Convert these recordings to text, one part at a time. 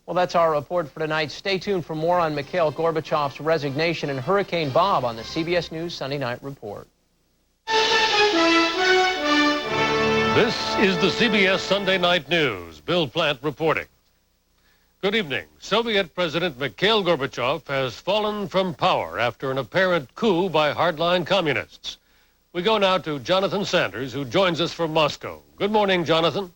Well, that's our report for tonight. Stay tuned for more on Mikhail Gorbachev's resignation and Hurricane Bob on the CBS News Sunday Night Report. This is the CBS Sunday Night News. Bill Plant reporting. Good evening. Soviet President Mikhail Gorbachev has fallen from power after an apparent coup by hardline communists. We go now to Jonathan Sanders, who joins us from Moscow. Good morning, Jonathan.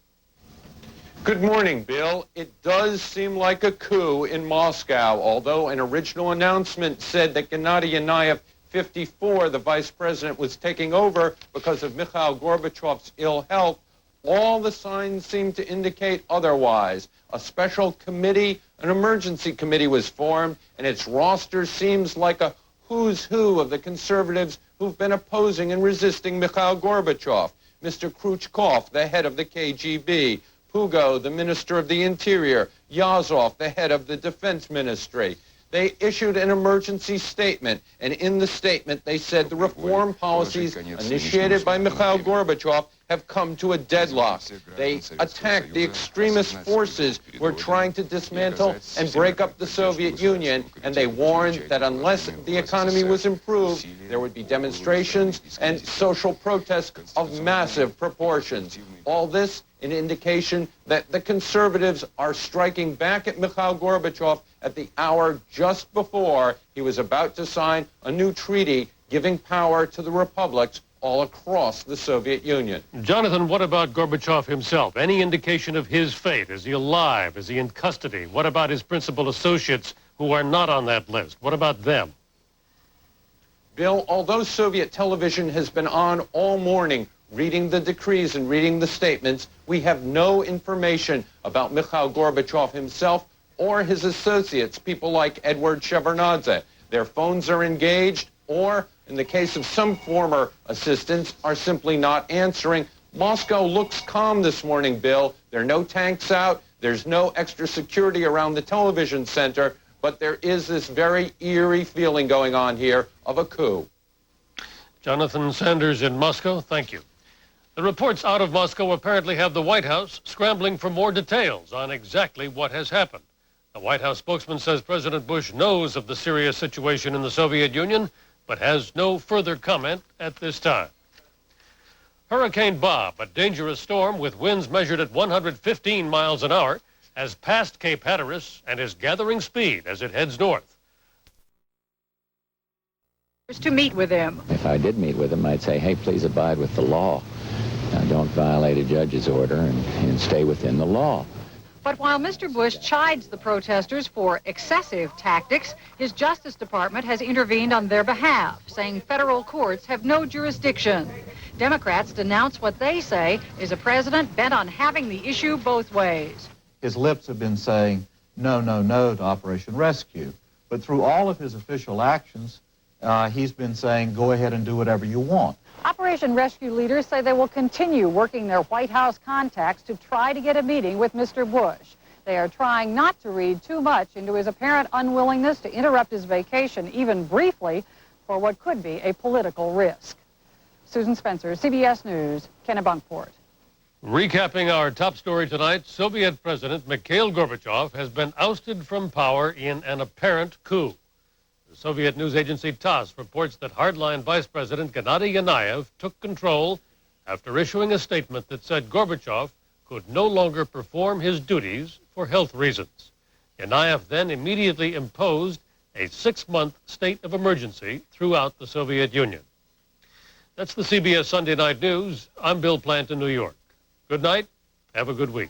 Good morning, Bill. It does seem like a coup in Moscow, although an original announcement said that Gennady Yanayev, 54, the vice president, was taking over because of Mikhail Gorbachev's ill health. All the signs seem to indicate otherwise. A special committee, an emergency committee, was formed, and its roster seems like a who's who of the conservatives who've been opposing and resisting Mikhail Gorbachev. Mr. Khrushchev, the head of the KGB, Pugo, the Minister of the Interior, Yazov, the head of the Defense Ministry. They issued an emergency statement, and in the statement they said the reform policies initiated by Mikhail Gorbachev have come to a deadlock. They attacked the extremist forces who were trying to dismantle and break up the Soviet Union, and they warned that unless the economy was improved, there would be demonstrations and social protests of massive proportions. All this an indication that the conservatives are striking back at Mikhail Gorbachev at the hour just before he was about to sign a new treaty giving power to the republics all across the Soviet Union. Jonathan, what about Gorbachev himself? Any indication of his fate? Is he alive? Is he in custody? What about his principal associates who are not on that list? What about them? Bill, although Soviet television has been on all morning reading the decrees and reading the statements, we have no information about Mikhail Gorbachev himself or his associates, people like Edward Shevardnadze. Their phones are engaged, or, in the case of some former assistants, are simply not answering. Moscow looks calm this morning, Bill. There are no tanks out. There's no extra security around the television center, but there is this very eerie feeling going on here of a coup. Jonathan Sanders in Moscow, thank you. The reports out of Moscow apparently have the White House scrambling for more details on exactly what has happened. The White House spokesman says President Bush knows of the serious situation in the Soviet Union, but has no further comment at this time. Hurricane Bob, a dangerous storm with winds measured at 115 miles an hour, has passed Cape Hatteras and is gathering speed as it heads north. To meet with him. If I did meet with him, I'd say, hey, please abide with the law. Don't violate a judge's order and stay within the law. But while Mr. Bush chides the protesters for excessive tactics, his Justice Department has intervened on their behalf, saying federal courts have no jurisdiction. Democrats denounce what they say is a president bent on having the issue both ways. His lips have been saying no, no, no to Operation Rescue. But through all of his official actions, he's been saying go ahead and do whatever you want. Operation Rescue leaders say they will continue working their White House contacts to try to get a meeting with Mr. Bush. They are trying not to read too much into his apparent unwillingness to interrupt his vacation, even briefly, for what could be a political risk. Susan Spencer, CBS News, Kennebunkport. Recapping our top story tonight, Soviet President Mikhail Gorbachev has been ousted from power in an apparent coup. The Soviet news agency TASS reports that hardline Vice President Gennady Yanayev took control after issuing a statement that said Gorbachev could no longer perform his duties for health reasons. Yanayev then immediately imposed a 6-month state of emergency throughout the Soviet Union. That's the CBS Sunday Night News. I'm Bill Plant in New York. Good night. Have a good week.